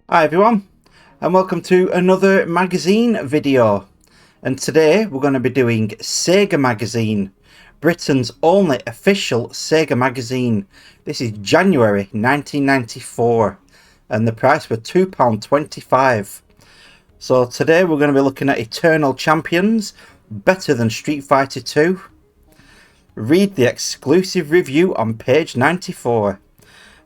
Hi everyone, and welcome to another magazine video. And today we're going to be doing Sega Magazine, Britain's only official Sega magazine. This is January 1994 and the price was £2.25. So today we're going to be looking at Eternal Champions, better than Street Fighter 2. Read the exclusive review on page 94.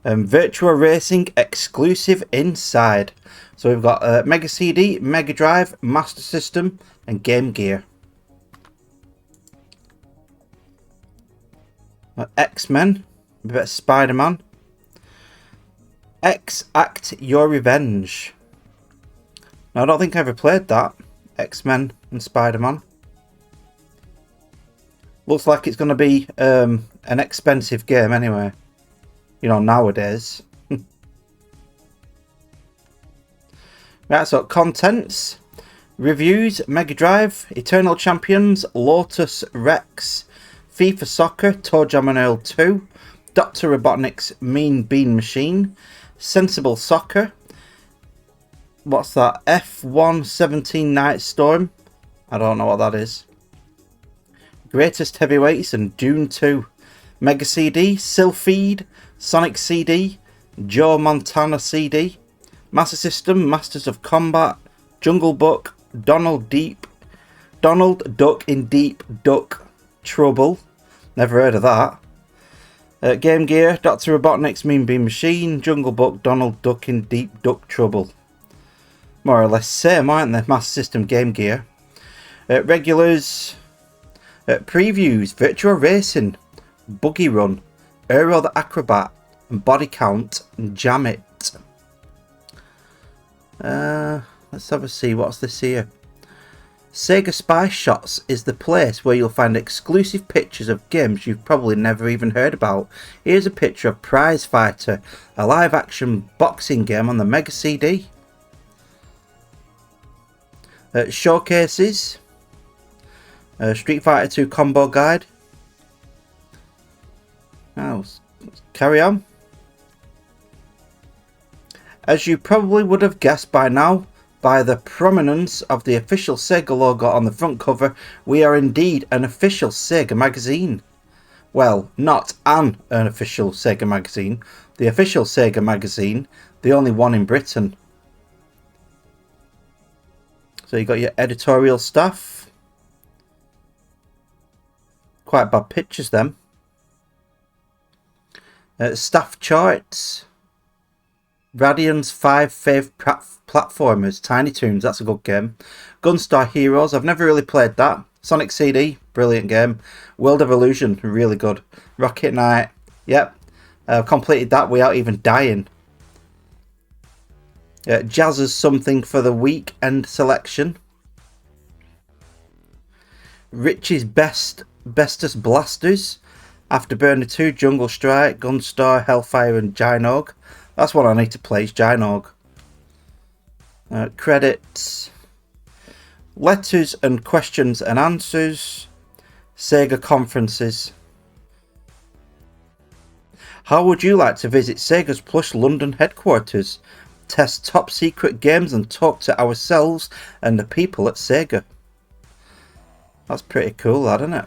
Virtua Racing exclusive inside. So we've got Mega CD, Mega Drive, Master System and Game Gear. X-Men, a bit of Spider-Man. X Act Your Revenge. Now I don't think I ever played that. X-Men and Spider-Man. Looks like it's going to be an expensive game anyway. You know, nowadays. Right, so contents. Reviews, Mega Drive, Eternal Champions, Lotus Rex, FIFA Soccer, ToeJam and Earl 2, Dr. Robotnik's Mean Bean Machine, Sensible Soccer, what's that, F117 Night Storm, I don't know what that is, Greatest Heavyweights and Dune 2, Mega CD, Sylpheed, Sonic CD, Joe Montana CD, Master System, Masters of Combat, Jungle Book, Donald Duck in Deep Duck Trouble, never heard of that. Game Gear, Dr. Robotnik's Mean Bean Machine, Jungle Book, Donald Duck in Deep Duck Trouble. More or less same, aren't they? Master System, Game Gear. Regulars, previews, Virtua Racing, Buggy Run, Aero the Acrobat, and Body Count, and Jam It. Let's have a see, what's this here? Sega Spy Shots is the place where you'll find exclusive pictures of games you've probably never even heard about. Here's a picture of Prize Fighter, a live action boxing game on the Mega CD. Showcases, Street Fighter 2 Combo Guide. Now, let's carry on. As you probably would have guessed by now, by the prominence of the official Sega logo on the front cover, we are indeed an official Sega magazine. Well, not an official Sega magazine, the official Sega magazine, the only one in Britain. So you got your editorial staff. Quite bad pictures them. Staff charts. Radian's 5 fave platformers, Tiny Toons, that's a good game. Gunstar Heroes, I've never really played that. Sonic CD, brilliant game. World of Illusion, really good. Rocket Knight, yep. I've completed that without even dying. Jazz's Something for the Weekend Selection. Rich's Bestest Blasters. Afterburner 2, Jungle Strike, Gunstar, Hellfire and Gynog. That's what I need to play, is Gynog. Credits. Letters and questions and answers. Sega conferences. How would you like to visit Sega's plush London headquarters? Test top secret games and talk to ourselves and the people at Sega. That's pretty cool, that, isn't it?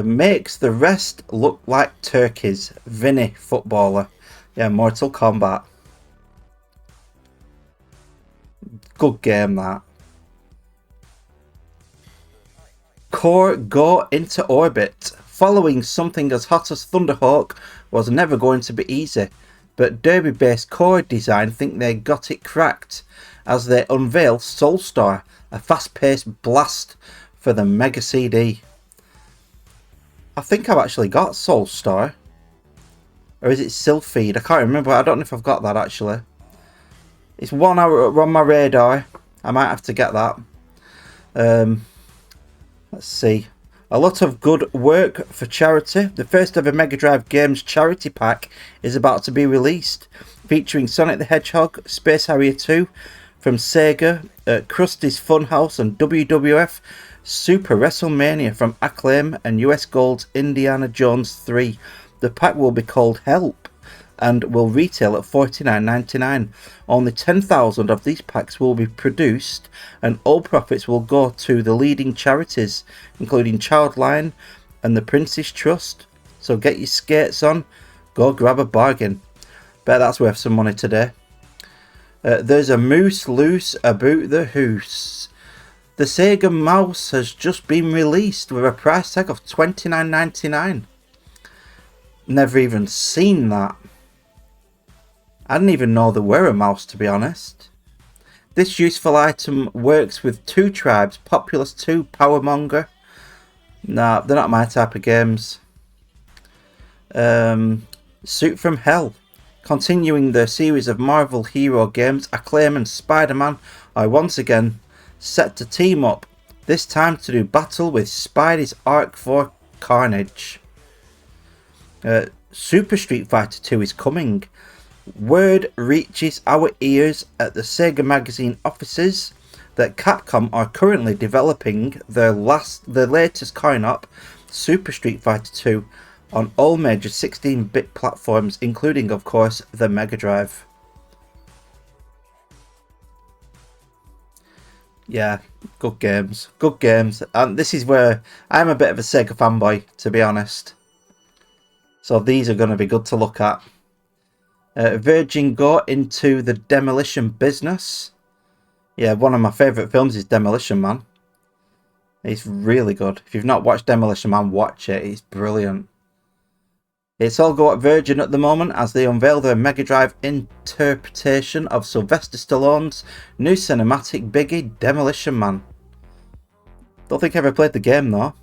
Makes the rest look like turkeys. Vinny, footballer. Yeah, Mortal Kombat. Good game, that. Core Go into Orbit. Following something as hot as Thunderhawk was never going to be easy, but Derby-based Core Design think they got it cracked as they unveil Soulstar, a fast-paced blast for the Mega CD. I think I've actually got Soulstar. Or is it Sylpheed? I can't remember. I don't know if I've got that actually. It's one hour on my radar. I might have to get that. Let's see. A lot of good work for charity. The first ever Mega Drive Games charity pack is about to be released. Featuring Sonic the Hedgehog, Space Harrier 2 from Sega, Krusty's Funhouse and WWF Super WrestleMania from Acclaim and US Gold's Indiana Jones 3. The pack will be called Help and will retail at $49.99. Only 10,000 of these packs will be produced, and all profits will go to the leading charities, including Childline and the Prince's Trust. So get your skates on, go grab a bargain. Bet that's worth some money today. There's a moose loose about the hoose. The Sega mouse has just been released with a price tag of $29.99. Never even seen that. I didn't even know there were a mouse, to be honest. This useful item works with two tribes, Populous 2, Powermonger. Nah, they're not my type of games. Suit from Hell. Continuing the series of Marvel hero games, Acclaim and Spider-Man are once again set to team up, this time to do battle with Spidey's Arc 4 Carnage. Super Street Fighter 2 is coming. Word reaches our ears at the Sega magazine offices that Capcom are currently developing their latest coin-op, Super Street Fighter 2, on all major 16-bit platforms, including, of course, the Mega Drive. Yeah, good games. Good games. And this is where I'm a bit of a Sega fanboy, to be honest. So these are going to be good to look at. Virgin got into the demolition business. Yeah, one of my favourite films is Demolition Man. It's really good. If you've not watched Demolition Man, watch it. It's brilliant. It's all go at Virgin at the moment as they unveil their Mega Drive interpretation of Sylvester Stallone's new cinematic biggie, Demolition Man. Don't think I ever played the game though.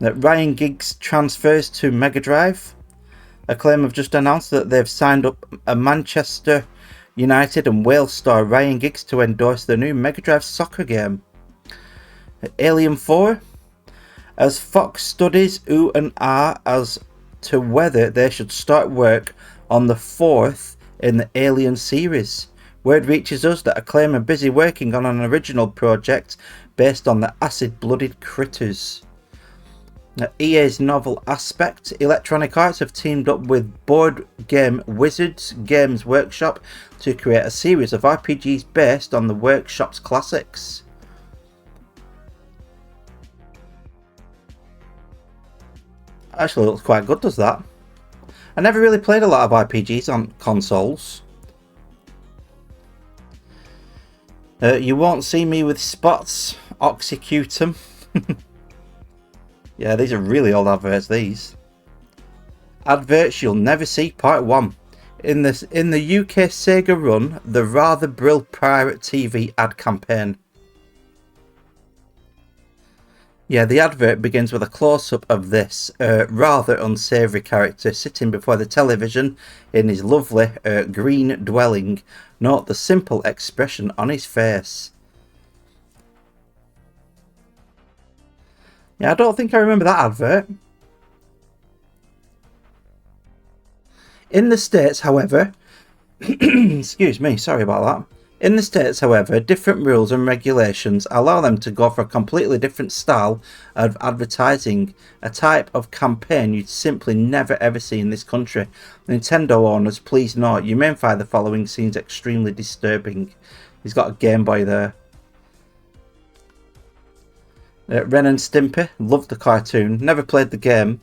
Ryan Giggs transfers to Mega Drive. Acclaim have just announced that they've signed up a Manchester United and Wales star Ryan Giggs to endorse the new Mega Drive soccer game. Alien 4. As Fox studies ooh and ah as to whether they should start work on the fourth in the Alien series. Word reaches us that Acclaim are busy working on an original project based on the acid-blooded critters. EA's novel Aspect, Electronic Arts have teamed up with Board Game Wizards Games Workshop to create a series of RPGs based on the Workshop's classics. Actually looks quite good, does that? I never really played a lot of RPGs on consoles. You won't see me with spots, Oxycutum. Yeah, these are really old adverts, these. Adverts you'll never see, part 1. In the UK Sega run, the Rather Brill Pirate TV ad campaign. Yeah, the advert begins with a close-up of this rather unsavoury character sitting before the television in his lovely green dwelling. Note the simple expression on his face. Yeah, I don't think I remember that advert. In the States, however... excuse me, sorry about that. In the States, however, different rules and regulations allow them to go for a completely different style of advertising, a type of campaign you'd simply never ever see in this country. Nintendo owners, please note, you may find the following scenes extremely disturbing. He's got a Game Boy there. Ren and Stimpy, loved the cartoon, never played the game.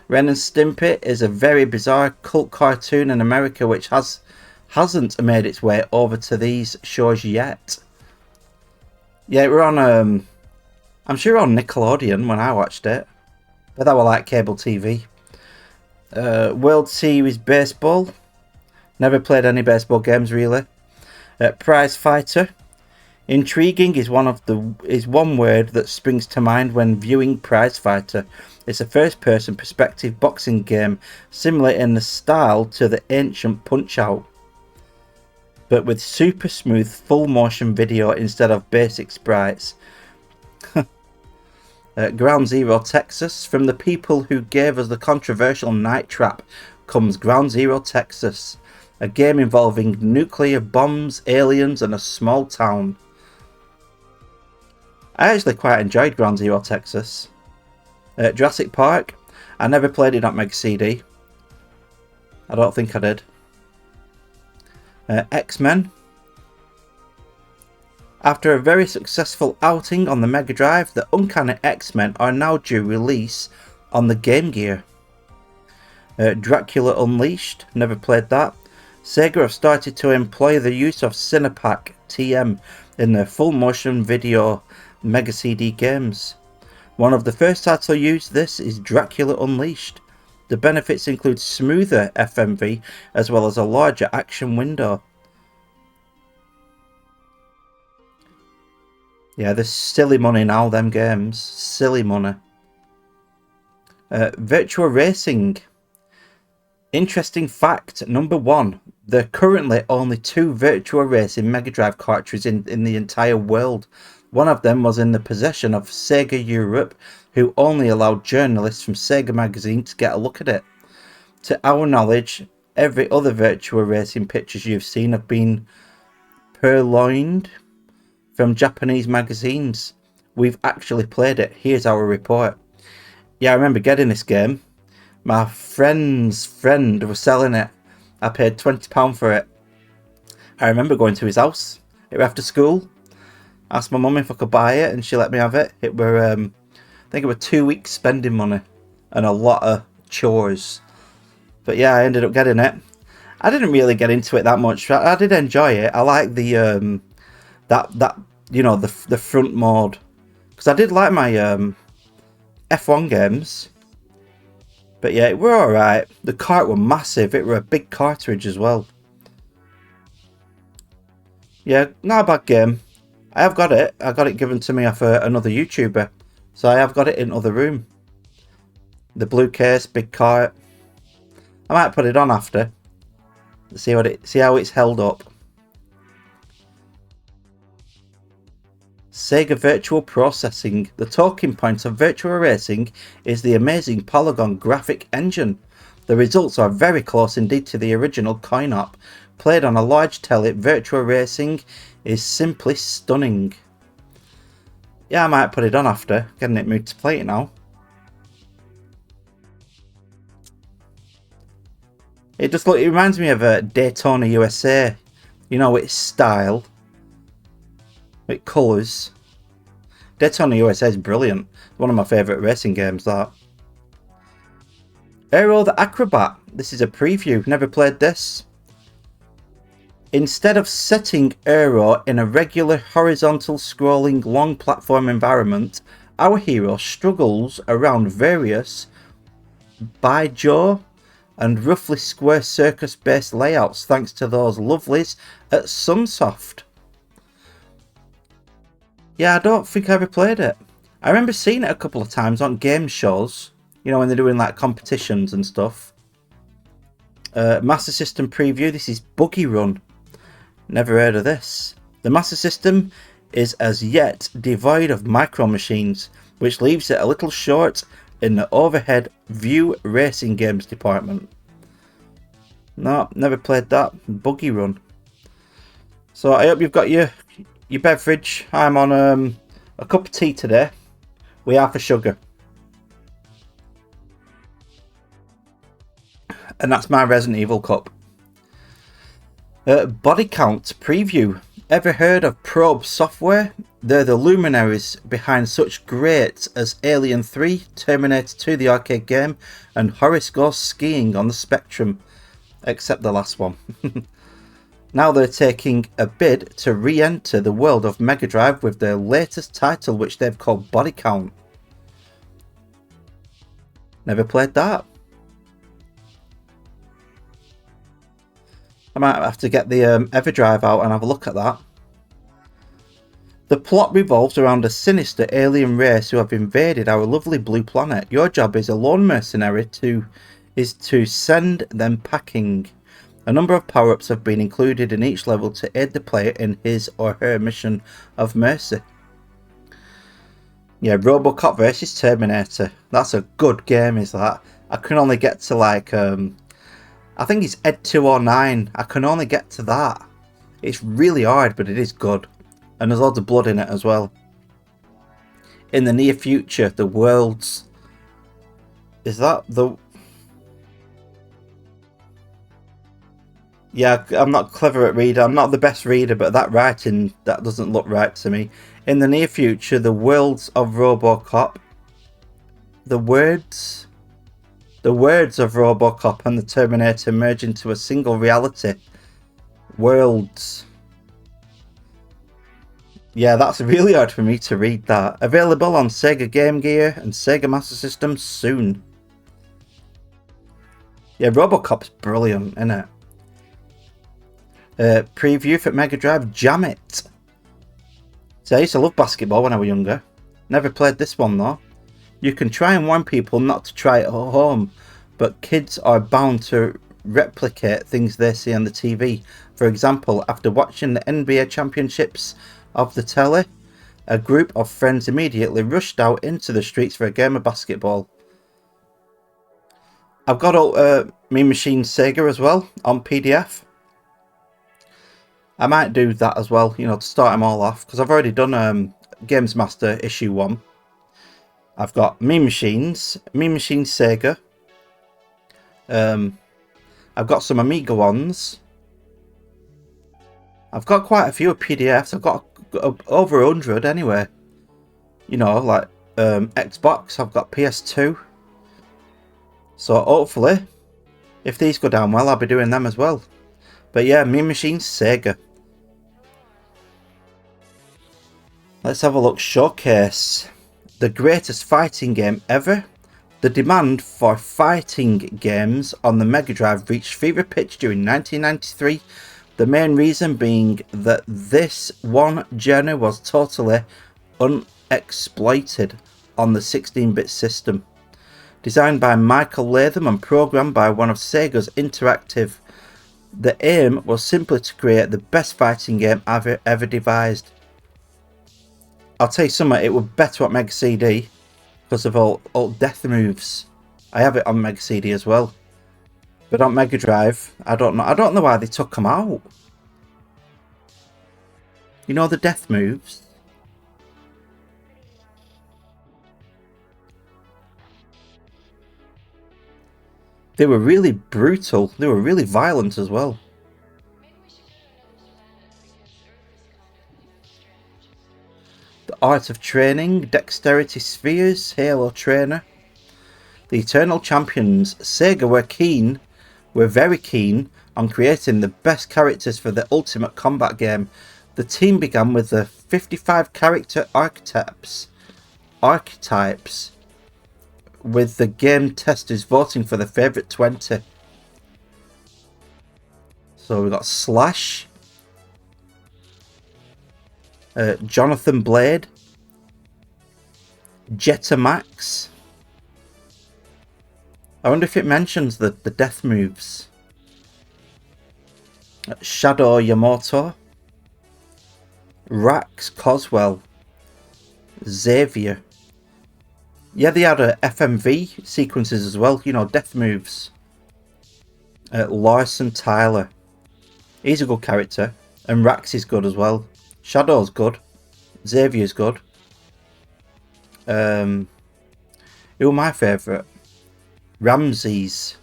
Ren and Stimpy is a very bizarre cult cartoon in America which hasn't made its way over to these shows yet. Yeah, we're on I'm sure on Nickelodeon when I watched it, but that was like cable TV. World Series Baseball, never played any baseball games really. Prize Fighter, intriguing is one word that springs to mind when viewing Prize Fighter. It's a first-person perspective boxing game, similar in the style to the ancient Punch-Out, but with super smooth full motion video instead of basic sprites. Ground Zero Texas. From the people who gave us the controversial Night Trap comes Ground Zero Texas, a game involving nuclear bombs, aliens and a small town. I actually quite enjoyed Ground Zero Texas. Jurassic Park. I never played it on Mega CD. I don't think I did. X-Men. After a very successful outing on the Mega Drive, the Uncanny X-Men are now due release on the Game Gear. Dracula Unleashed, never played that. Sega have started to employ the use of Cinepack TM in their full motion video Mega CD games. One of the first titles to use this is Dracula Unleashed. The benefits include smoother FMV as well as a larger action window. Yeah, there's silly money now, them games. Silly money. Virtua Racing. Interesting fact, number 1. There are currently only 2 Virtua Racing Mega Drive cartridges in the entire world. One of them was in the possession of Sega Europe, who only allowed journalists from Sega magazine to get a look at it. To our knowledge, every other Virtua Racing pictures you've seen have been purloined from Japanese magazines. We've actually played it. Here's our report. Yeah, I remember getting this game. My friend's friend was selling it. I paid £20 for it. I remember going to his house after school. Asked my mum if I could buy it and she let me have it. It were, I think it were 2 weeks spending money and a lot of chores. But yeah, I ended up getting it. I didn't really get into it that much. I did enjoy it. I like the that you know, the front mode, because I did like my F1 games. But yeah, it were alright. The cart were massive. It were a big cartridge as well. Yeah, not a bad game. I have got it. I got it given to me off another YouTuber. So I have got it in the other room. The blue case, big cart. I might put it on after. See how it's held up. Sega Virtual Processing. The talking point of Virtua Racing is the amazing polygon graphic engine. The results are very close indeed to the original coin-op. Played on a large telly, Virtua Racing is simply stunning. Yeah, I might put it on after. Getting it moved to play it now. It reminds me of Daytona USA. You know, its style. With colours. Daytona USA is brilliant. One of my favourite racing games, that. Aero the Acrobat. This is a preview. Never played this. Instead of setting Aero in a regular horizontal scrolling long platform environment, our hero struggles around various Baijiu and roughly square circus based layouts thanks to those lovelies at Sunsoft. Yeah, I don't think I ever played it. I remember seeing it a couple of times on game shows, you know, when they're doing like competitions and stuff. Master System preview. This is Buggy Run. Never heard of this. The Master System is as yet devoid of micro machines, which leaves it a little short in the overhead view racing games department. No, never played that. Buggy Run. So I hope you've got your beverage. I'm on a cup of tea today. We are for sugar. And that's my Resident Evil cup. Body count preview. Ever heard of Probe Software? They're the luminaries behind such greats as Alien 3, Terminator 2 the arcade game, and Horace Goes Skiing on the Spectrum. Except the last one. Now they're taking a bid to re-enter the world of Mega Drive with their latest title, which they've called Body Count. Never played that. I might have to get the Everdrive out and have a look at that. The plot revolves around a sinister alien race who have invaded our lovely blue planet. Your job as a lone mercenary is to send them packing. A number of power-ups have been included in each level to aid the player in his or her mission of mercy. Yeah, Robocop vs Terminator. That's a good game, is that? I can only get to like, I think it's Ed 209. I can only get to that. It's really hard, but it is good. And there's loads of blood in it as well. In the near future, the world's... Is that the... Yeah, I'm not clever at reading. I'm not the best reader, but that writing, that doesn't look right to me. In the near future, the worlds of RoboCop, the words, the words of RoboCop and the Terminator merge into a single reality. Worlds. Yeah, that's really hard for me to read that. Available on Sega Game Gear and Sega Master System soon. Yeah, RoboCop's brilliant, isn't it? Preview for Mega Drive, Jam It. So I used to love basketball when I was younger. Never played this one though. You can try and warn people not to try it at home, but kids are bound to replicate things they see on the TV. For example, after watching the NBA championships of the telly, a group of friends immediately rushed out into the streets for a game of basketball. I've got Mean Machine Sega as well on PDF. I might do that as well, you know, to start them all off, because I've already done Games Master Issue 1. I've got Mean Machines Sega. I've got some Amiga ones. I've got quite a few PDFs. I've got over 100 anyway. You know, like Xbox, I've got PS2. So hopefully, if these go down well, I'll be doing them as well. But yeah, Mean Machines Sega. Let's have a look. Showcase. The greatest fighting game ever. The demand for fighting games on the Mega Drive reached fever pitch during 1993. The main reason being that this one genre was totally unexploited on the 16-bit system. Designed by Michael Latham and programmed by one of Sega's Interactive, the aim was simply to create the best fighting game ever devised. I'll tell you something, it was better on Mega CD because of all death moves. I have it on Mega CD as well. But on Mega Drive, I don't know why they took them out. You know the death moves? They were really brutal. They were really violent as well. The Art of Training, Dexterity Spheres, Halo Trainer. The Eternal Champions. Sega were very keen on creating the best characters for the ultimate combat game. The team began with the 55 character archetypes, with the game testers voting for the favourite 20. So we've got Slash, Jonathan Blade, Jetamax. I wonder if it mentions the death moves. Shadow Yamato, Rax Coswell, Xavier. Yeah, they had FMV sequences as well, you know, death moves. Larson Tyler. He's a good character. And Rax is good as well. Shadow's good. Xavier's good. Who are my favourite? Ramses.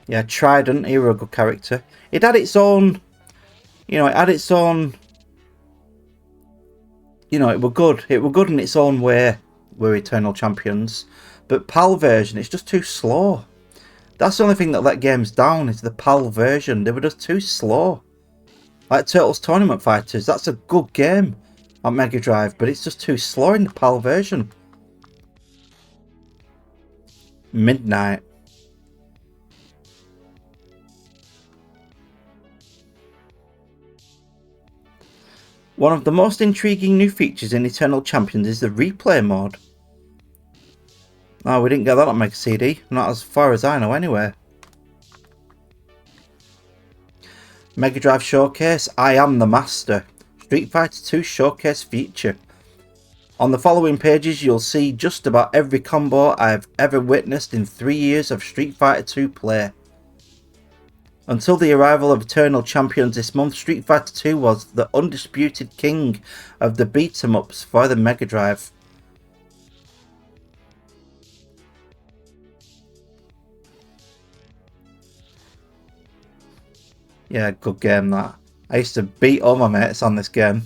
Yeah, Trident, he was a good character. It had its own, you know, it was good. It was good in its own way. We're Eternal Champions. But PAL version, it's just too slow. That's the only thing that let games down, is the PAL version. They were just too slow. Like Turtles Tournament Fighters, that's a good game on Mega Drive, but it's just too slow in the PAL version. Midnight. One of the most intriguing new features in Eternal Champions is the replay mode. Oh, we didn't get that on Mega CD. Not as far as I know anyway. Mega Drive Showcase, I Am the Master. Street Fighter 2 Showcase feature. On the following pages you'll see just about every combo I've ever witnessed in 3 years of Street Fighter 2 play. Until the arrival of Eternal Champions this month, Street Fighter 2 was the undisputed king of the beat-em-ups for the Mega Drive. Yeah, good game that. I used to beat all my mates on this game.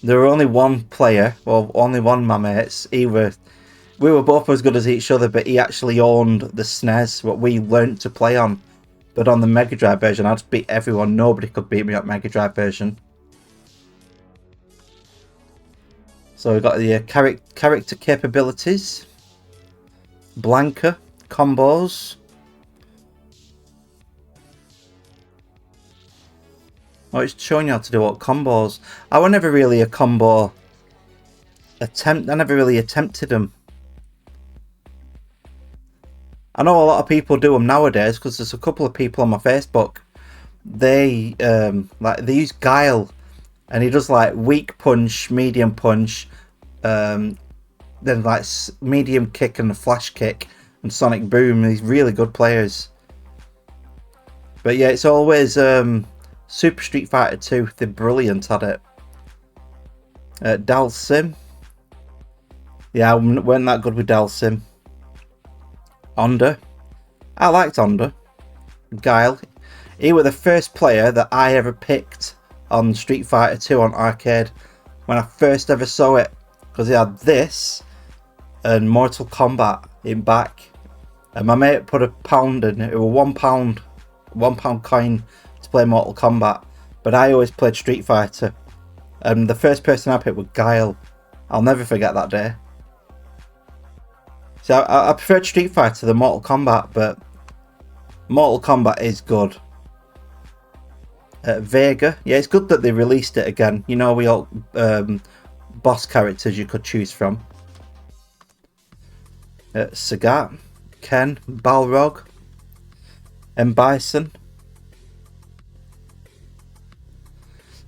There were only one player, well, only one of my mates. We were both as good as each other, but he actually owned the SNES, what we learnt to play on. But on the Mega Drive version, I just beat everyone. Nobody could beat me on Mega Drive version. So we've got the character capabilities. Blanca, combos. Oh, it's showing you how to do what combos. I was never really a combo attempt. I never really attempted them. I know a lot of people do them nowadays because there's a couple of people on my Facebook. They they use Guile, and he does like weak punch, medium punch, then like medium kick and a flash kick and sonic boom. He's really good players. But yeah, it's always Super Street Fighter 2. They're brilliant at it. Dalsim. Yeah, I weren't that good with Dalsim. Onda. I liked Onda. Guile. He was the first player that I ever picked on Street Fighter 2 on arcade when I first ever saw it, because he had this and Mortal Kombat in back, and my mate put £1 in. It was £1 coin to play Mortal Kombat, but I always played Street Fighter, and the first person I picked was Guile. I'll never forget that day. So I preferred Street Fighter than Mortal Kombat, but Mortal Kombat is good. Vega, yeah, it's good that they released it again. You know, we all boss characters you could choose from. Sagat, Ken, Balrog, and Bison.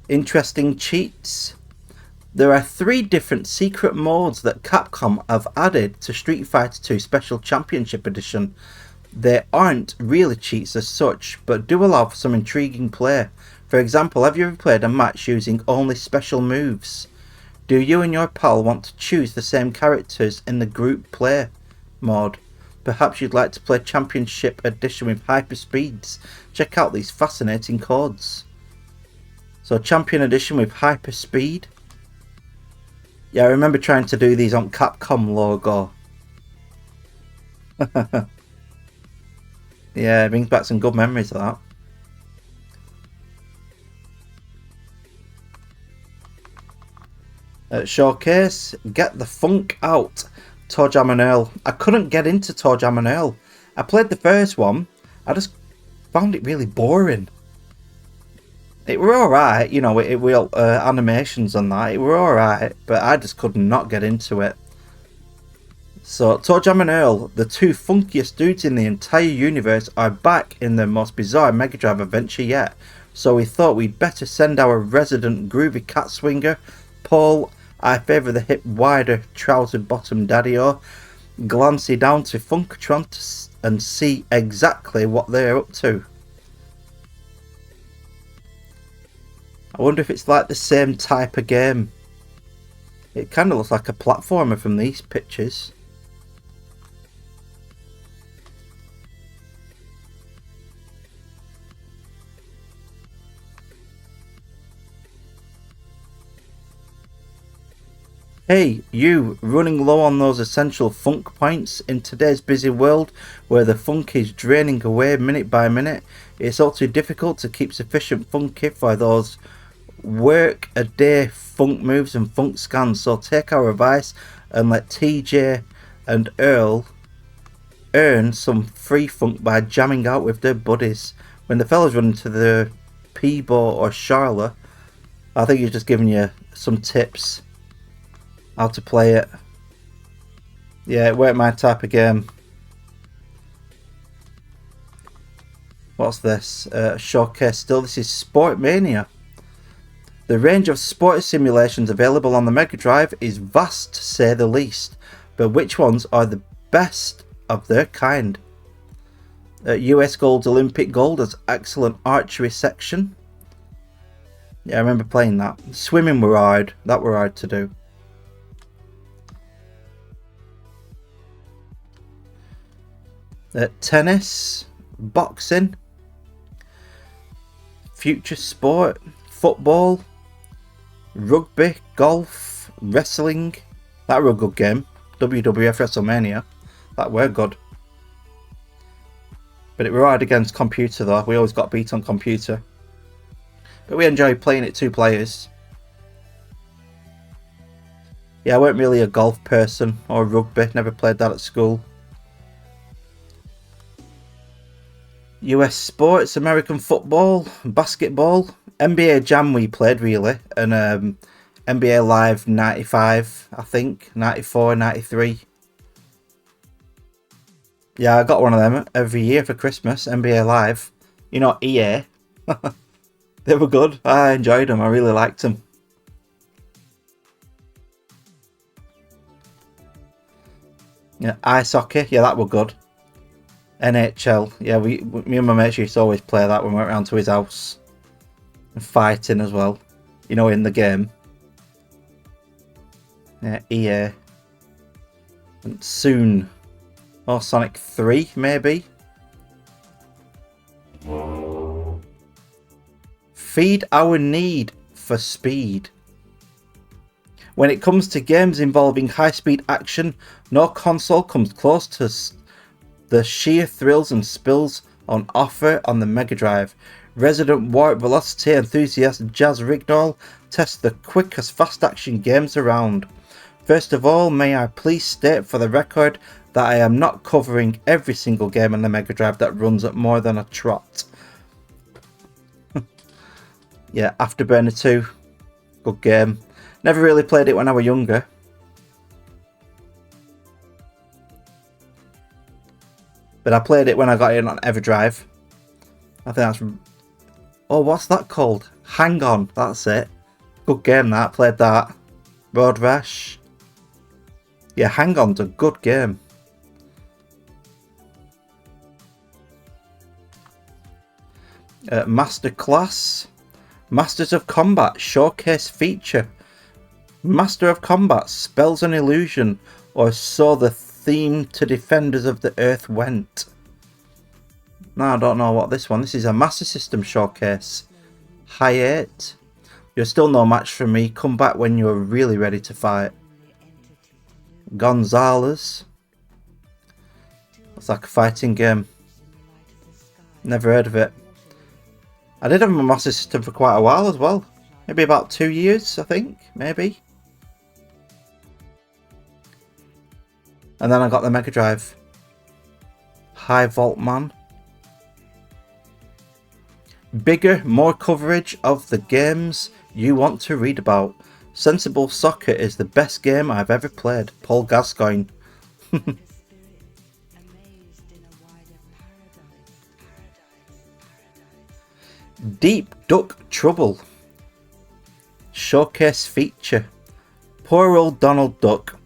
Interesting cheats. There are 3 different secret modes that Capcom have added to Street Fighter 2 Special Championship Edition. They aren't really cheats as such, but do allow for some intriguing play. For example, have you ever played a match using only special moves? Do you and your pal want to choose the same characters in the group play mode? Perhaps you'd like to play Championship Edition with hyper speeds. Check out these fascinating codes. So Champion Edition with hyper speed. Yeah, I remember trying to do these on Capcom logo. Yeah, it brings back some good memories of that. Showcase, get the funk out. Toe Jam and Earl. I couldn't get into Toe Jam and Earl. I played the first one. I just found it really boring. It were alright, you know, it will animations and that. It were alright, but I just could not get into it. So, Toe Jam and Earl, the 2 funkiest dudes in the entire universe, are back in the most bizarre Mega Drive adventure yet. So we thought we'd better send our resident groovy cat swinger, Paul, I favour the hip wider trousered bottom daddy-o, Glancy down to Funkatron and see exactly what they're up to. I wonder if it's like the same type of game. It kind of looks like a platformer from these pictures. Hey, you, running low on those essential funk points in today's busy world where the funk is draining away minute by minute. It's all too difficult to keep sufficient funky for those work a day funk moves and funk scans. So take our advice and let TJ and Earl earn some free funk by jamming out with their buddies. When the fellas run into the Peebo or Charlotte, I think he's just giving you some tips how to play it. Yeah, it weren't my type of game. What's this? Showcase still. This is Sportmania. The range of sport simulations available on the Mega Drive is vast, to say the least. But which ones are the best of their kind? US Gold's Olympic Gold has excellent archery section. Yeah, I remember playing that. Swimming were hard. That were hard to do. Tennis, boxing. future sport, football, rugby, golf, wrestling. That were a good game. WWF WrestleMania. That were good. But it were hard against computer though. We always got beat on computer. But we enjoyed playing it 2 players. Yeah, I weren't really a golf person or rugby. Never played that at school. US sports, American football, basketball, NBA Jam we played really, and NBA Live 95, I think, 94, 93. Yeah, I got one of them every year for Christmas, NBA Live. You know, EA. They were good. I enjoyed them. I really liked them. Yeah, ice hockey. Yeah, that were good. NHL. Yeah, me and my mates used to always play that when we went round to his house. And fighting as well. You know, in the game. Yeah, EA. And soon. Or Sonic 3, maybe. Feed our need for speed. When it comes to games involving high-speed action, no console comes close to the sheer thrills and spills on offer on the Mega Drive. Resident Warp Velocity enthusiast Jazz Rignall tests the quickest fast-action games around. First of all, may I please state for the record that I am not covering every single game on the Mega Drive that runs at more than a trot. Yeah, Afterburner 2, good game. Never really played it when I was younger. But I played it when I got it on Everdrive. I think that's... Oh, what's that called? Hang On, that's it. Good game that, played that. Road Rash. Yeah, Hang On's a good game. Masterclass. Masters of Combat Showcase Feature. Master of Combat, Spells and Illusion, or so the theme to Defenders of the Earth went. No, I don't know what this one. This is a Master System Showcase. High 8. You're still no match for me. Come back when you're really ready to fight. Gonzalez. It's like a fighting game. Never heard of it. I did have a Master System for quite a while as well. Maybe about 2 years, I think. Maybe. And then I got the Mega Drive. High Vault Man. Bigger, more coverage of the games you want to read about. Sensible Soccer is the best game I've ever played. Paul Gascoigne. Deep Duck Trouble. Showcase feature. Poor old Donald Duck.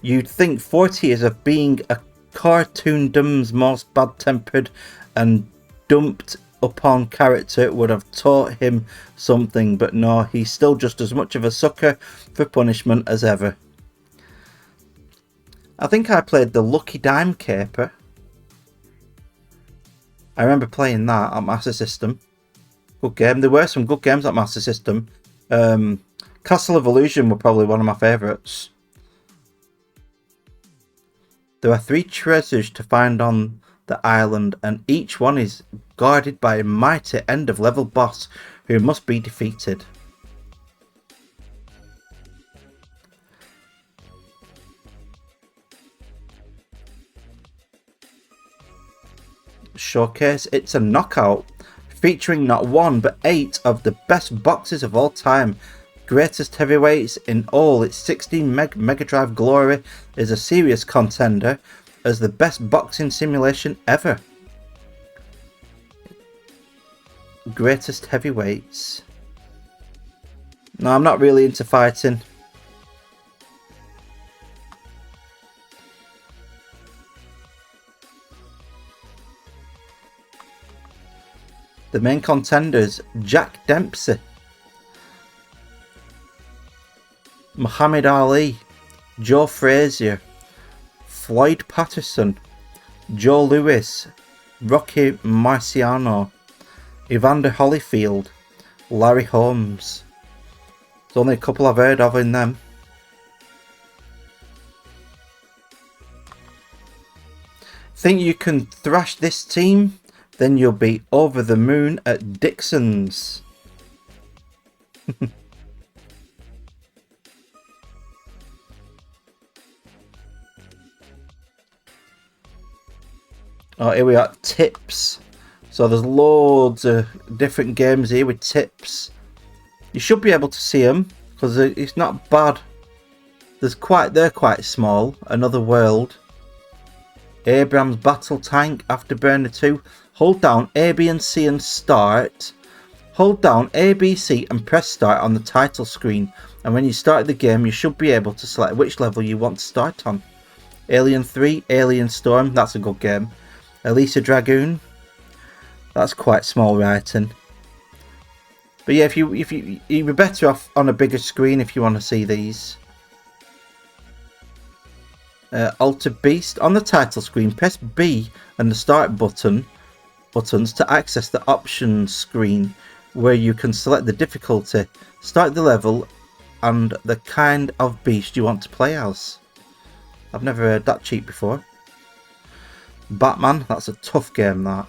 You'd think 40 years of being a cartoondom's most bad-tempered and dumped upon character would have taught him something, but no, he's still just as much of a sucker for punishment as ever. I think I played the Lucky Dime Caper. I remember playing that on Master System. Good game. There were some good games on Master System. Castle of Illusion were probably one of my favourites. There are 3 treasures to find on the island, and each one is guarded by a mighty end-of-level boss who must be defeated. Showcase It's a Knockout, featuring not 1 but 8 of the best boxes of all time. Greatest heavyweights in all its 16 Mega Drive glory, is a serious contender as the best boxing simulation ever. Greatest heavyweights. No, I'm not really into fighting. The main contenders: Jack Dempsey, Muhammad Ali, Joe Frazier, Floyd Patterson, Joe Louis, Rocky Marciano, Evander Holyfield, Larry Holmes. There's only a couple I've heard of in them. Think you can thrash this team? Then you'll be over the moon at Dixon's. Oh, here we are, tips. So there's loads of different games here with tips. You should be able to see them because it's not bad. They're quite small. Another World. Abraham's Battle Tank, Afterburner 2. Hold down A, B and C and start. Hold down A, B, C and press start on the title screen. And when you start the game, you should be able to select which level you want to start on. Alien 3, Alien Storm, that's a good game. Elisa Dragoon, that's quite small writing. But yeah, you'd be better off on a bigger screen if you want to see these. Altered Beast, on the title screen, press B and the start buttons to access the options screen where you can select the difficulty, start the level and the kind of beast you want to play as. I've never heard that cheat before. Batman, that's a tough game that.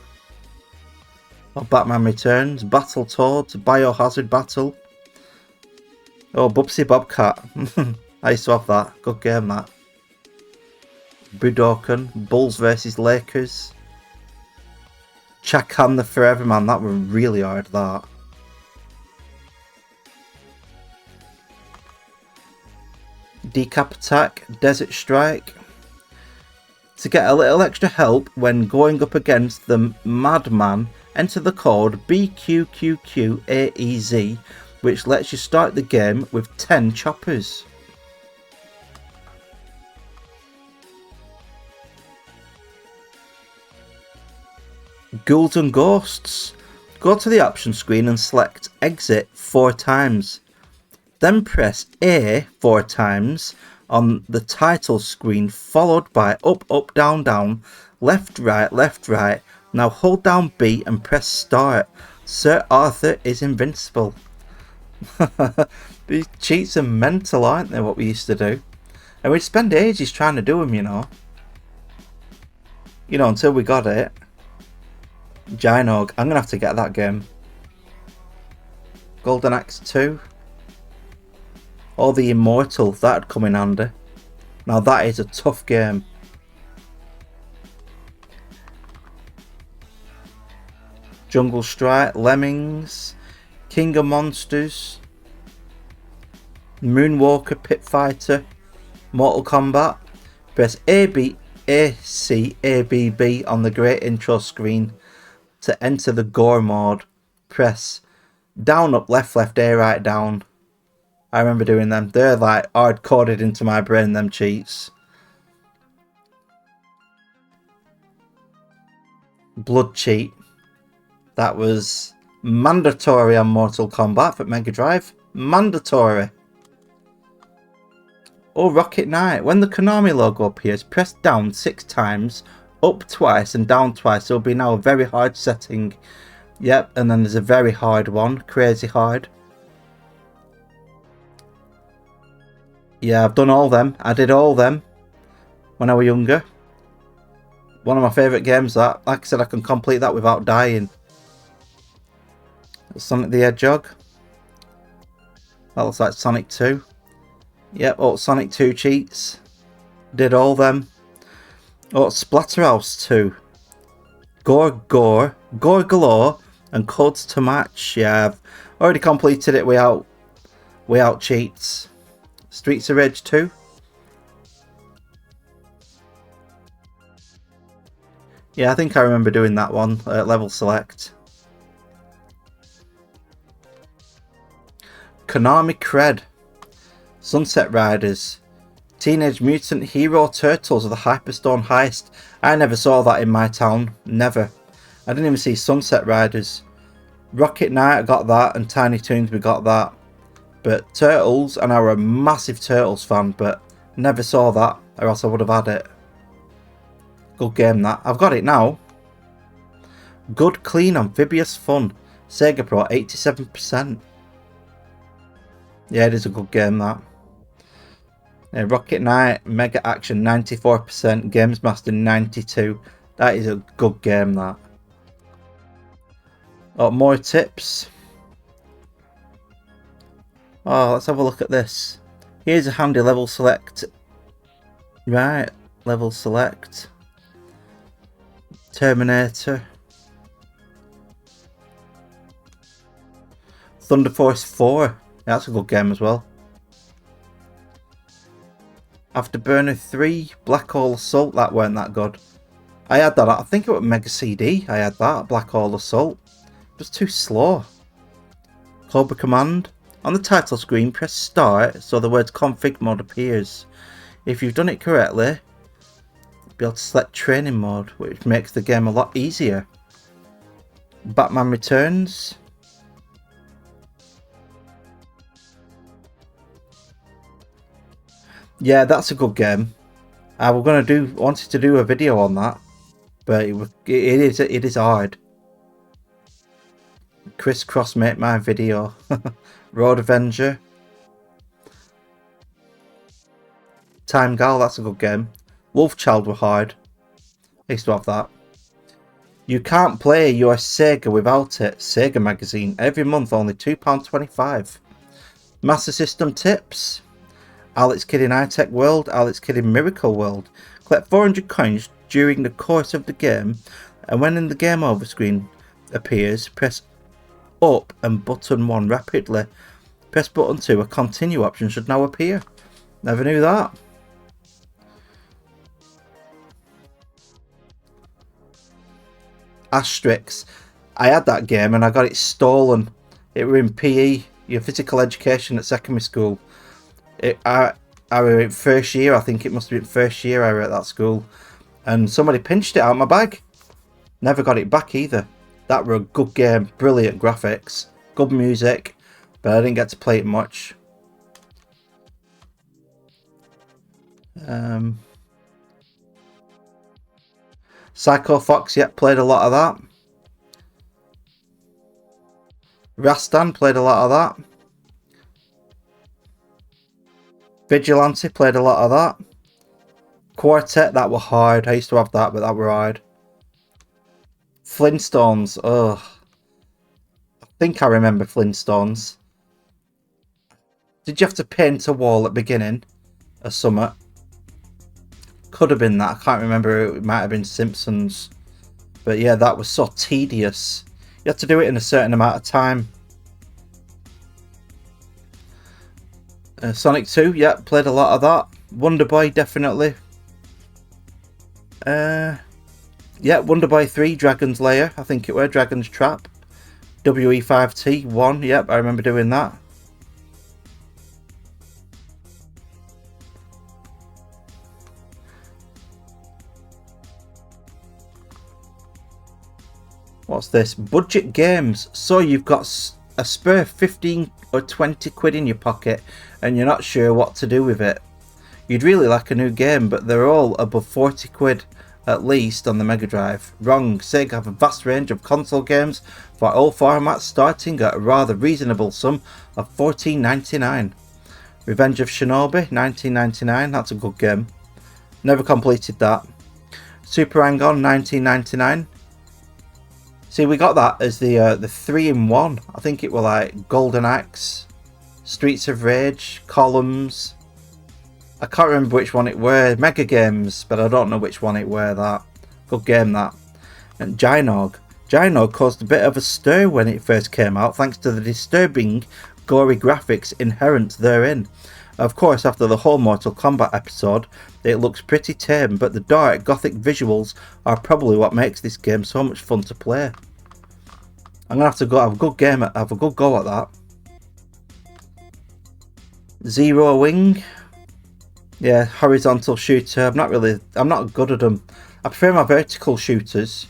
Oh, Batman Returns, Battletoads, Biohazard Battle. Oh, Bubsy Bobcat. I used to have that. Good game that. Budokan, Bulls vs Lakers. Chakan the Forever Man, that was really hard that. Decap Attack, Desert Strike. To get a little extra help when going up against the Madman, enter the code BQQQAEZ, which lets you start the game with 10 choppers. Ghouls and Ghosts. Go to the option screen and select Exit 4 times. Then press A 4 times on the title screen, followed by up, up, down, down, left, right, left, right. Now hold down B and press start. Sir Arthur is invincible. These cheats are mental, aren't they, what we used to do? And we'd spend ages trying to do them, you know. Until we got it. Ginog, I'm going to have to get that game. Golden Axe 2. Or the Immortal, that'd come in handy. Now that is a tough game. Jungle Strike, Lemmings, King of Monsters, Moonwalker, Pit Fighter, Mortal Kombat. Press A, B, A, C, A, B, B on the great intro screen to enter the gore mode. Press down, up, left, left, A, right, down. I remember doing them. They're like hard coded into my brain, them cheats. Blood Cheat. That was mandatory on Mortal Kombat for Mega Drive. Mandatory. Oh, Rocket Knight. When the Konami logo appears, press down 6 times, up twice and down twice. It'll be now a very hard setting. Yep, and then there's a very hard one. Crazy hard. Yeah, I've done all them. I did all them when I was younger. One of my favourite games that. Like I said, I can complete that without dying. Sonic the Hedgehog. That looks like Sonic 2. Yep, oh, Sonic 2 cheats. Did all them. Oh, Splatterhouse 2. Gore Galore, and Codes to Match. Yeah, I've already completed it without cheats. Streets of Rage 2. Yeah, I think I remember doing that one at level select. Konami Cred. Sunset Riders. Teenage Mutant Hero Turtles of the Hyperstone Heist. I never saw that in my town. Never. I didn't even see Sunset Riders. Rocket Knight, I got that, and Tiny Toons, we got that. But Turtles, and I were a massive Turtles fan, but never saw that, or else I would have had it. Good game that. I've got it now. Good Clean Amphibious Fun. Sega Pro 87%. Yeah, it is a good game, that. Rocket Knight Mega Action 94%, Games Master 92%. That is a good game, that. Oh, more tips. Oh, let's have a look at this. Here's a handy level select. Right, level select. Terminator. Thunder Force 4. That's a good game as well. Afterburner 3. Black Hole Assault. That weren't that good. I had that. I think it was Mega CD. I had that. Black Hole Assault. It was too slow. Cobra Command. On the title screen, press start so the words config mode appears. If you've done it correctly, you'll be able to select training mode, which makes the game a lot easier. Batman Returns. Yeah, that's a good game. I wanted to do a video on that, but it is hard. Crisscross make my video. Road Avenger. Time Gal, that's a good game. Wolfchild were hard. I used to have that. You can't play your Sega without it. Sega magazine. Every month only £2.25. Master System tips. Alex Kidd in High Tech World. Alex Kidd in Miracle World. Collect 400 coins during the course of the game, and when in the game over screen appears, press up and button 1 rapidly. Press button 2, a continue option should now appear. Never knew that. Asterix. I had that game and I got it stolen. It were in PE, your physical education at secondary school. I were in first year, I think it must have been first year I were at that school. And somebody pinched it out of my bag. Never got it back either. That were a good game, brilliant graphics, good music, but I didn't get to play it much. Psycho Fox, yeah, played a lot of that. Rastan, played a lot of that. Vigilante, played a lot of that. Quartet, that were hard. I used to have that, but that were hard. Flintstones, ugh. I think I remember Flintstones. Did you have to paint a wall at the beginning? A summit? Could have been that. I can't remember. It might have been Simpsons. But yeah, that was so tedious. You had to do it in a certain amount of time. Sonic 2, yeah, played a lot of that. Wonder Boy, definitely. Yeah, Wonder Boy 3, Dragon's Lair, I think it were, Dragon's Trap. WE5T 1, yep, I remember doing that. What's this? Budget games. So you've got a spare 15 or 20 quid in your pocket and you're not sure what to do with it. You'd really like a new game, but they're all above 40 quid at least on the Mega Drive. Wrong. Sega have a vast range of console games for all formats, starting at a rather reasonable sum of $14.99. Revenge of Shinobi, $19.99. That's a good game. Never completed that. Super Hang-On, $19.99. See, we got that as the 3-in-1. I think it were like Golden Axe, Streets of Rage, Columns. I can't remember which one it were. Mega Games, but I don't know which one it were. That good game, that. And Gynog. Gynog caused a bit of a stir when it first came out, thanks to the disturbing, gory graphics inherent therein. Of course, after the whole Mortal Kombat episode, it looks pretty tame, but the dark, gothic visuals are probably what makes this game so much fun to play. I'm gonna have to go have a good go at that. Zero Wing, yeah, horizontal shooter. I'm not good at them. I prefer my vertical shooters.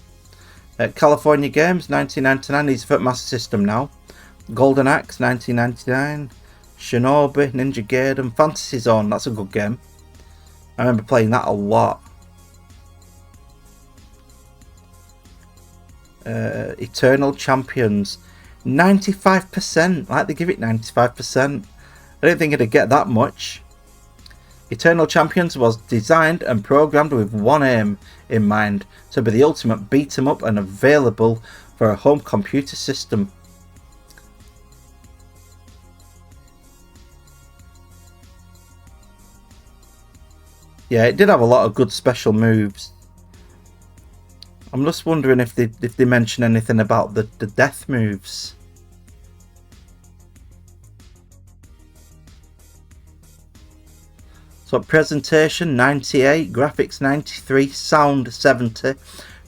California Games, 1999. These are for Master System now. Golden Axe, 1999. Shinobi, Ninja Gaiden, Fantasy Zone, that's a good game. I remember playing that a lot. Eternal Champions. 95%. Like, they give it 95%. I didn't think it'd get that much. Eternal Champions was designed and programmed with one aim in mind, to be the ultimate beat 'em up and available for a home computer system. Yeah, it did have a lot of good special moves. I'm just wondering if they mention anything about the death moves. So presentation 98, graphics 93, sound 70,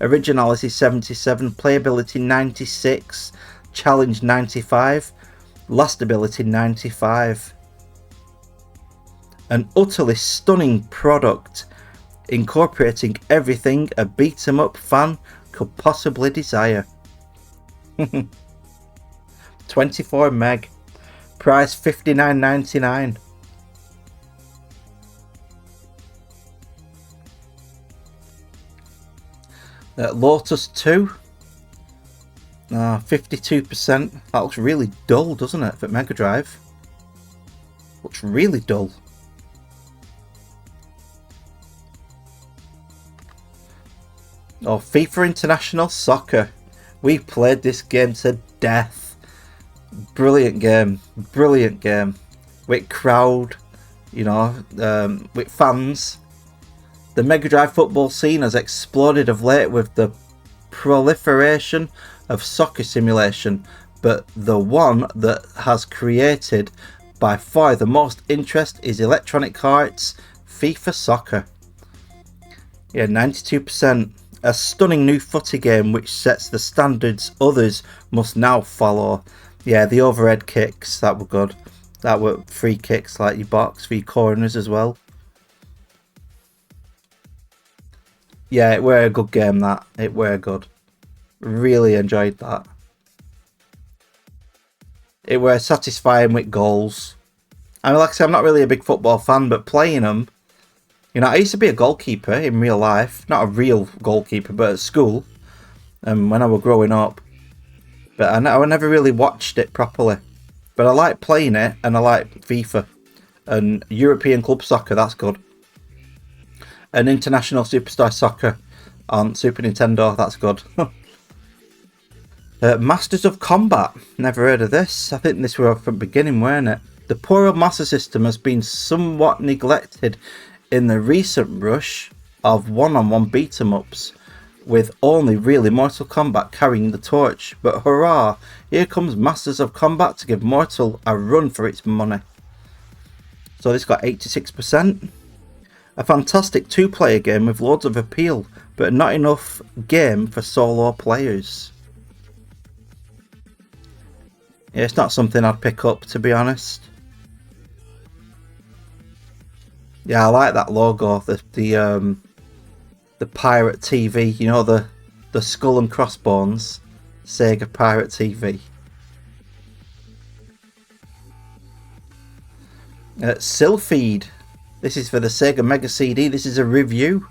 originality 77, playability 96, challenge 95, lastability 95. An utterly stunning product, incorporating everything a beat 'em up fan could possibly desire. 24 meg, price $59.99. Lotus 2, 52%. That looks really dull, doesn't it, for Mega Drive? Looks really dull. Oh, FIFA International Soccer. We played this game to death. Brilliant game. Brilliant game. With crowd, you know, with fans. The Mega Drive football scene has exploded of late with the proliferation of soccer simulation, but the one that has created by far the most interest is Electronic Arts' FIFA Soccer. Yeah, 92%. A stunning new footy game which sets the standards others must now follow. Yeah, the overhead kicks, that were good. That were free kicks like your box for your corners as well. Yeah, it were a good game, that. It were good. Really enjoyed that. It were satisfying with goals. I mean, like I said, I'm not really a big football fan, but playing them, you know, I used to be a goalkeeper in real life. Not a real goalkeeper, but at school. When I was growing up. But I never really watched it properly. But I like playing it, and I like FIFA. And European Club Soccer, that's good. And International Superstar Soccer on Super Nintendo, that's good. Masters of Combat, never heard of this. I think this were from the beginning, weren't it? The poor old Master System has been somewhat neglected in the recent rush of one-on-one beat-em-ups, with only really Mortal Kombat carrying the torch. But hurrah, here comes Masters of Combat to give Mortal a run for its money. So this got 86%. A fantastic two-player game with loads of appeal, but not enough game for solo players. Yeah, it's not something I'd pick up, to be honest. Yeah, I like that logo, the Pirate TV, you know, the skull and crossbones, Sega Pirate TV. Sylpheed. This is for the Sega Mega CD. This is a review.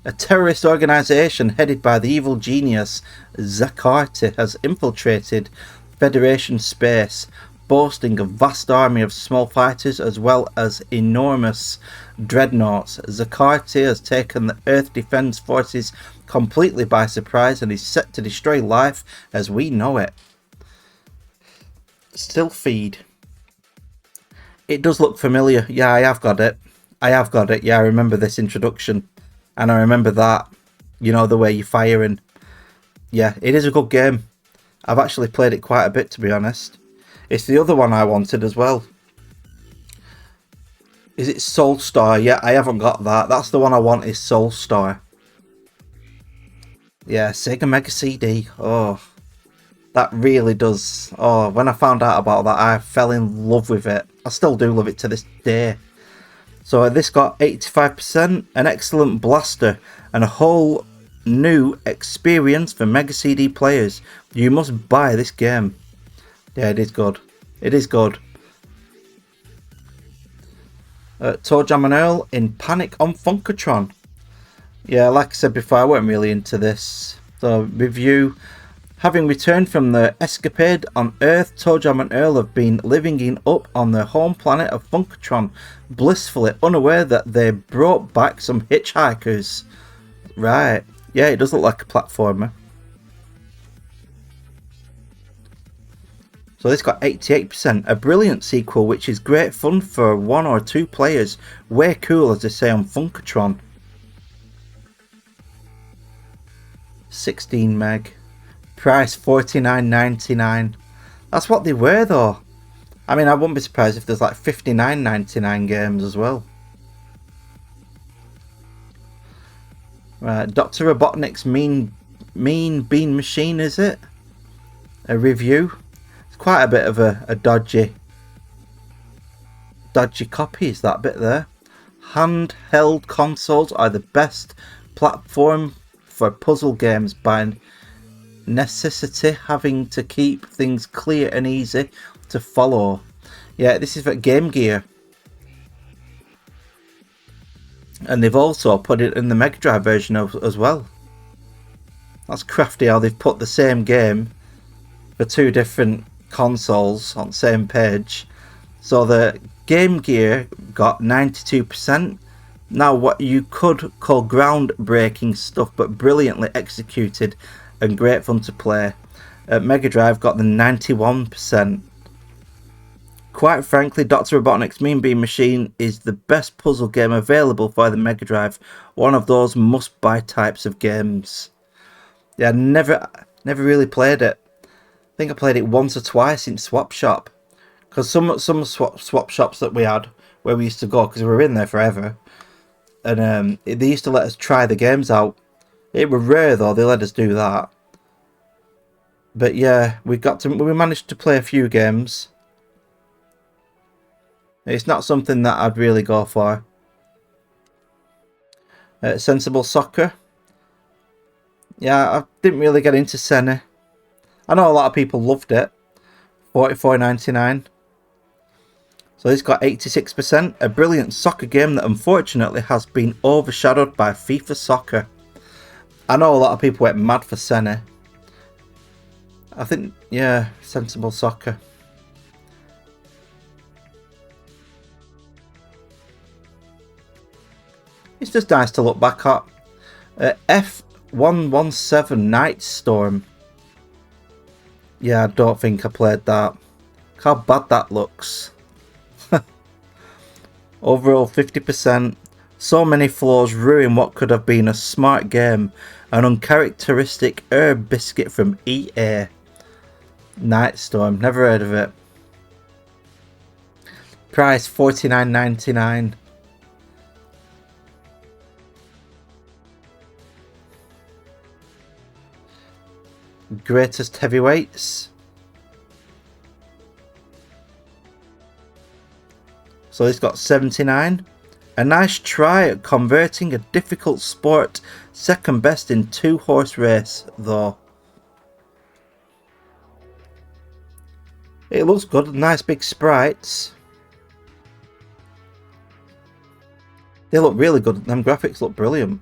A terrorist organisation headed by the evil genius Zakarty has infiltrated Federation space, boasting a vast army of small fighters as well as enormous dreadnoughts. Zakarty has taken the Earth Defense Forces completely by surprise and is set to destroy life as we know it. Sylpheed. It does look familiar. Yeah, I have got it. Yeah, I remember this introduction. And I remember that. You know, the way you're firing. Yeah, it is a good game. I've actually played it quite a bit, to be honest. It's the other one I wanted as well. Is it Soulstar? Yeah, I haven't got that. That's the one I want, is Soulstar. Yeah, Sega Mega CD. Oh, that really does. Oh, when I found out about that, I fell in love with it. I still do love it to this day. So this got 85%, an excellent blaster, and a whole new experience for Mega CD players. You must buy this game. Yeah, it is good. It is good. Toe Jam and Earl in Panic on Funkatron. Yeah, like I said before, I weren't really into this. So, review. Having returned from their escapade on Earth, ToeJam and Earl have been living up on their home planet of Funkatron, blissfully unaware that they brought back some hitchhikers. Right. Yeah, it does look like a platformer. So this got 88%. A brilliant sequel which is great fun for 1 or 2 players. Way cool, as they say on Funkatron. 16 meg. Price $49.99. That's what they were though. I mean, I wouldn't be surprised if there's like $59.99 games as well. Right, Dr. Robotnik's Mean Bean Machine, is it? A review. It's quite a bit of a dodgy copy, is that bit there. Handheld consoles are the best platform for puzzle games by necessity, having to keep things clear and easy to follow. Yeah, this is for Game Gear. And they've also put it in the Mega Drive version as well. That's crafty how they've put the same game for 2 different consoles on the same page. So the Game Gear got 92%. Now what you could call groundbreaking stuff, but brilliantly executed and great fun to play. Mega Drive got the 91%. Quite frankly, Dr. Robotnik's Mean Bean Machine is the best puzzle game available for the Mega Drive. One of those must-buy types of games. Yeah, I never really played it. I think I played it once or twice in Swap Shop. Because some swap shops that we had, where we used to go, because we were in there forever, and they used to let us try the games out. It was rare though, they let us do that. But yeah, we managed to play a few games. It's not something that I'd really go for. Sensible Soccer. Yeah, I didn't really get into Senna. I know a lot of people loved it. $44.99. So this got 86%. A brilliant soccer game that unfortunately has been overshadowed by FIFA Soccer. I know a lot of people went mad for Senna. I think, yeah, Sensible Soccer. It's just nice to look back at. F117 Night Storm. Yeah, I don't think I played that. Look how bad that looks. Overall 50%. So many flaws ruin what could have been a smart game. An uncharacteristic herb biscuit from EA. Night Storm, never heard of it. Price $49.99. Greatest Heavyweights. So it's got 79. A nice try at converting a difficult sport. Second best in 2-horse race though. It looks good. Nice big sprites. They look really good. Them graphics look brilliant.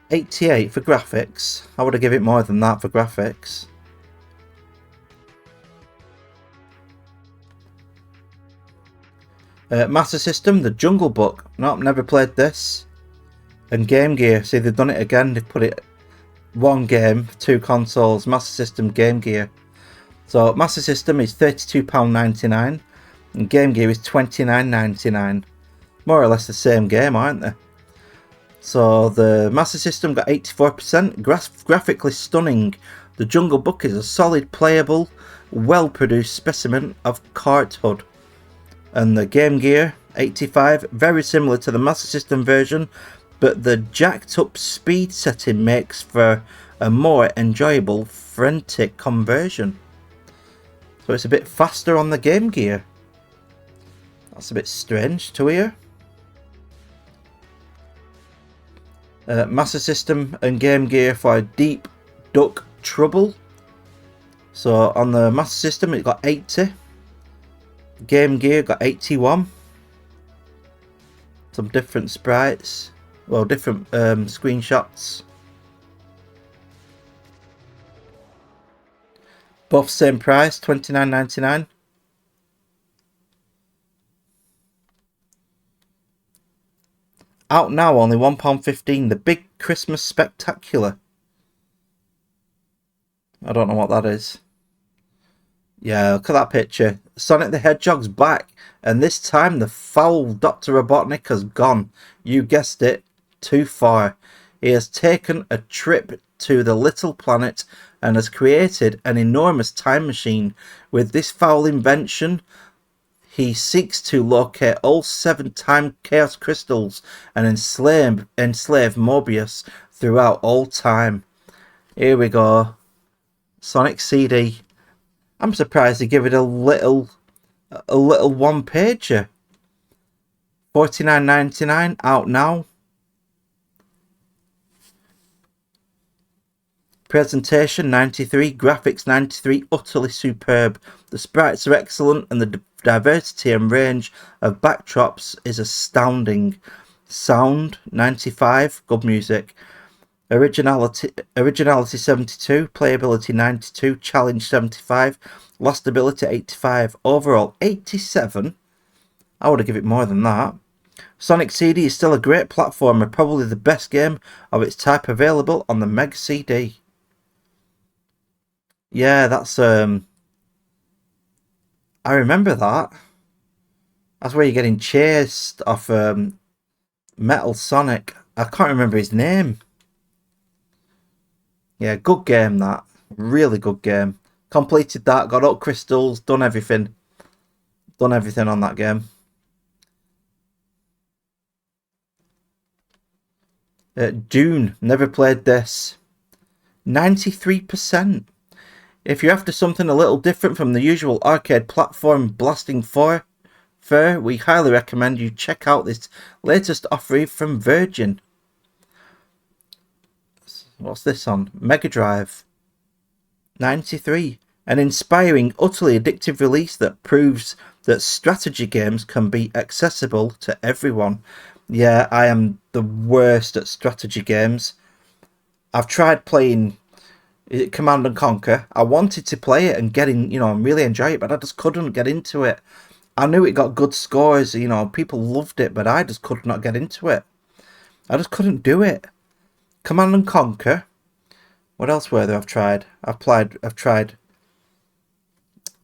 88 for graphics. I would have given it more than that for graphics. Master System, The Jungle Book. Nope, never played this. And Game Gear. See, they've done it again. They've put it 1 game, 2 consoles. Master System, Game Gear. So Master System is £32.99 and Game Gear is £29.99. More or less the same game, aren't they? So the Master System got 84%. Graphically stunning. The Jungle Book is a solid, playable, well-produced specimen of carthood. And the Game Gear 85, very similar to the Master System version, but the jacked up speed setting makes for a more enjoyable frenetic conversion. So it's a bit faster on the Game Gear. That's a bit strange to hear. Master System and Game Gear for Deep Duck Trouble. So on the Master System it got 80. Game Gear got 81. Some different sprites. Well, different screenshots. Both same price, $29.99. Out now, only £1.15. The Big Christmas Spectacular. I don't know what that is. Yeah, look at that picture. Sonic the Hedgehog's back, and this time the foul Dr. Robotnik has gone. You guessed it, too far. He has taken a trip to the little planet and has created an enormous time machine. With this foul invention, he seeks to locate all 7 time chaos crystals and enslave Mobius throughout all time. Here we go. Sonic CD. I'm surprised they give it a little one pager. $49.99 out now. Presentation 93, graphics 93, utterly superb. The sprites are excellent and the diversity and range of backdrops is astounding. Sound 95, good music. Originality 72, playability 92, challenge 75, lastability 85, overall 87. I would have given it more than that. Sonic CD is still a great platformer, probably the best game of its type available on the Mega CD. Yeah, that's I remember that. That's where you're getting chased off Metal Sonic. I can't remember his name. Yeah, good game that. Really good game. Completed that, got up crystals, done everything. Done everything on that game. Dune, never played this. 93%. If you're after something a little different from the usual arcade platform blasting fur, we highly recommend you check out this latest offering from Virgin. What's this on? Mega Drive. 93. An inspiring, utterly addictive release that proves that strategy games can be accessible to everyone. Yeah, I am the worst at strategy games. I've tried playing Command and Conquer. I wanted to play it and get in, and really enjoy it, but I just couldn't get into it. I knew it got good scores, people loved it, but I just could not get into it. I just couldn't do it. Command and Conquer. What else were there I've tried? I've tried.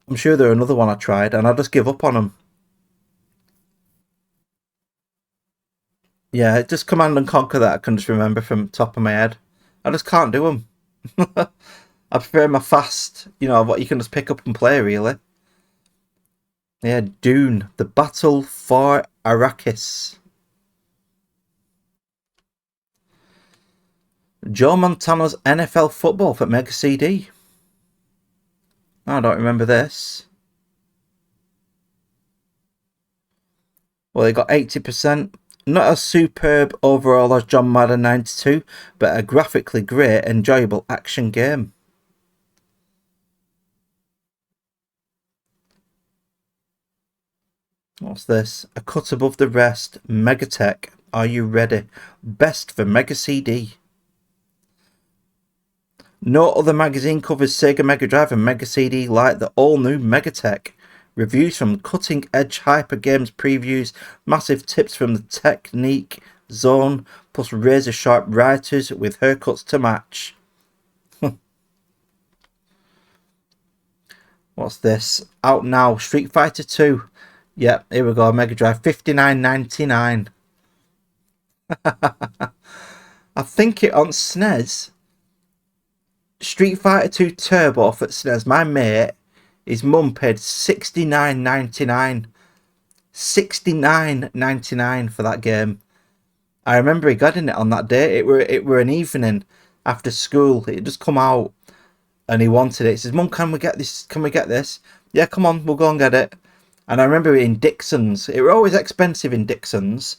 I'm sure there are another one I tried, and I just give up on them. Yeah, just Command and Conquer that I can just remember from the top of my head. I just can't do them. I prefer my fast, what you can just pick up and play, really. Yeah, Dune, the Battle for Arrakis. Joe Montana's NFL football for Mega CD. I don't remember this. Well, they got 80%. Not as superb overall as John Madden 92, but a graphically great, enjoyable action game. What's this? A cut above the rest. Megatech. Are you ready? Best for Mega CD. No other magazine covers Sega Mega Drive and Mega CD like the all-new Megatech. Reviews from cutting-edge hyper games previews, massive tips from the Technique Zone, plus razor-sharp writers with haircuts to match. What's this? Out now, Street Fighter 2. Yep, here we go, Mega Drive, $59.99. I think it on SNES. Street Fighter 2 Turbo for SNES. My mate, his mum paid $69.99. $69.99 for that game. I remember he got in it on that day. It were an evening after school. It just come out, and he wanted it. He says, "Mum, can we get this? Can we get this?" Yeah, come on, we'll go and get it. And I remember it in Dixon's. It were always expensive in Dixon's,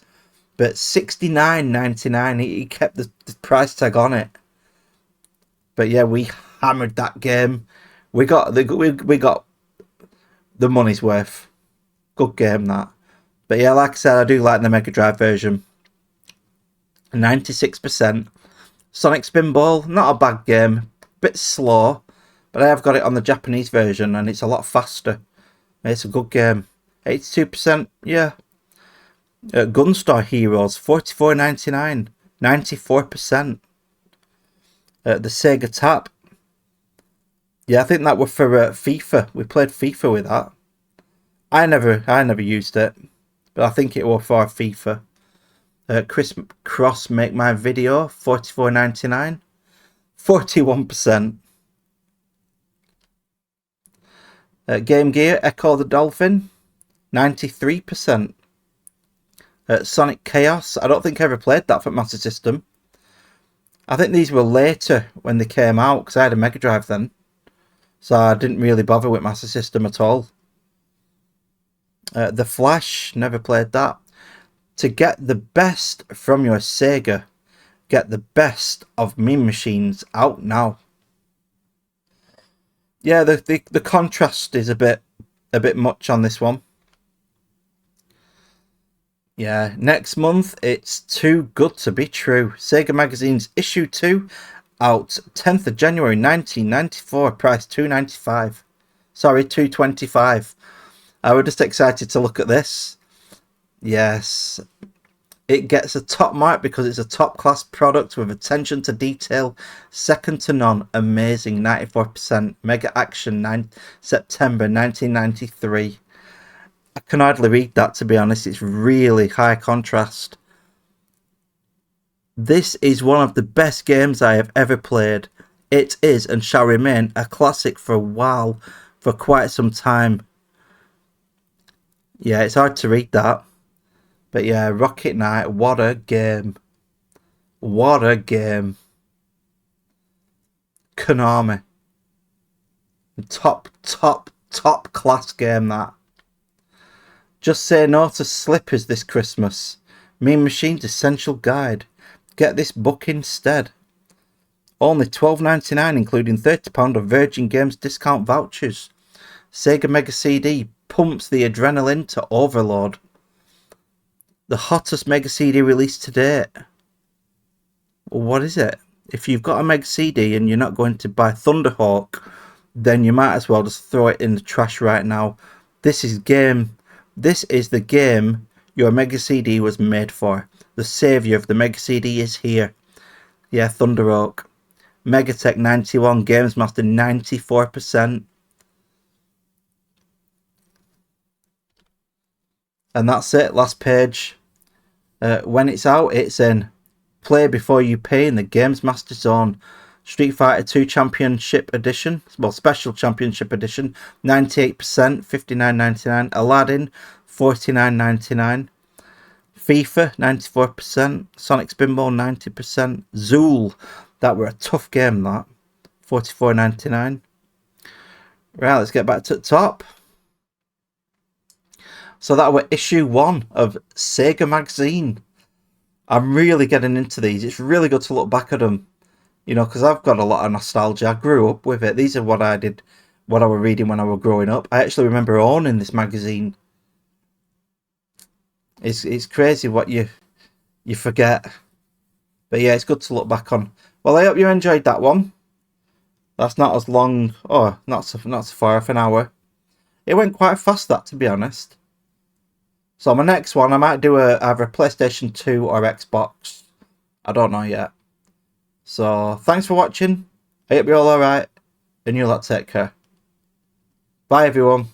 but $69.99. He kept the price tag on it. But yeah, we hammered that game. We got the money's worth. Good game that. But yeah, like I said, I do like the Mega Drive version. 96%. Sonic Spinball, not a bad game. Bit slow, But I have got it on the Japanese version, and it's a lot faster. It's a good game. 82%, yeah. Gunstar Heroes, 44.99, 94%. The Sega Tap. Yeah, I think that was for FIFA. We played FIFA with that. I never used it, but I think it was for FIFA. Chris Cross Make My Video, 44.99, 41%. Game Gear Echo the Dolphin, 93%. Sonic Chaos, I don't think I ever played that for Master System. I think these were later when they came out, because I had a Mega Drive then. So I didn't really bother with Master System at all. The Flash, never played that. To get the best from your Sega, get the best of Mean Machines out now. Yeah, the contrast is a bit much on this one. Yeah, next month it's Too Good to Be True. Sega Magazine's issue 2, out 10th of January 1994, price $2.95. Sorry, $2.25. I was just excited to look at this. Yes, it gets a top mark because it's a top class product with attention to detail second to none. Amazing, 94%. Mega Action, September 1993. I can hardly read that, to be honest. It's really high contrast. This is one of the best games I have ever played. It is and shall remain a classic for a while, for quite some time. Yeah, it's hard to read that. But yeah, Rocket Knight, what a game. What a game. Konami. Top class game, that. Just say no to slippers this Christmas. Mean Machine's Essential Guide. Get this book instead. Only $12.99, including £30 of Virgin Games discount vouchers. Sega Mega CD pumps the adrenaline to overload. The hottest Mega CD released to date. What is it? If you've got a Mega CD and you're not going to buy Thunderhawk, then you might as well just throw it in the trash right now. This is the game your Mega CD was made for. The saviour of the Mega CD is here. Yeah, Thunderhawk. Megatech 91, Games Master 94%. And that's it, last page. When it's out, it's in Play Before You Pay in the Games Master Zone. Street Fighter 2 Championship Edition, well, Special Championship Edition, 98%, $59.99. Aladdin, $49.99. FIFA, 94%. Sonic Spinball, 90%. Zool, that were a tough game, that. $44.99. Right, let's get back to the top. So that were issue 1 of Sega Magazine. I'm really getting into these. It's really good to look back at them. You know, because I've got a lot of nostalgia. I grew up with it. These are what I did, what I was reading when I was growing up. I actually remember owning this magazine. It's crazy what you forget. But yeah, it's good to look back on. Well, I hope you enjoyed that one. That's not as long. Oh, not so far off an hour. It went quite fast, that, to be honest. So my next one, I might do either a PlayStation 2 or Xbox. I don't know yet. So thanks for watching. I hope you're all alright. And you lot take care. Bye everyone.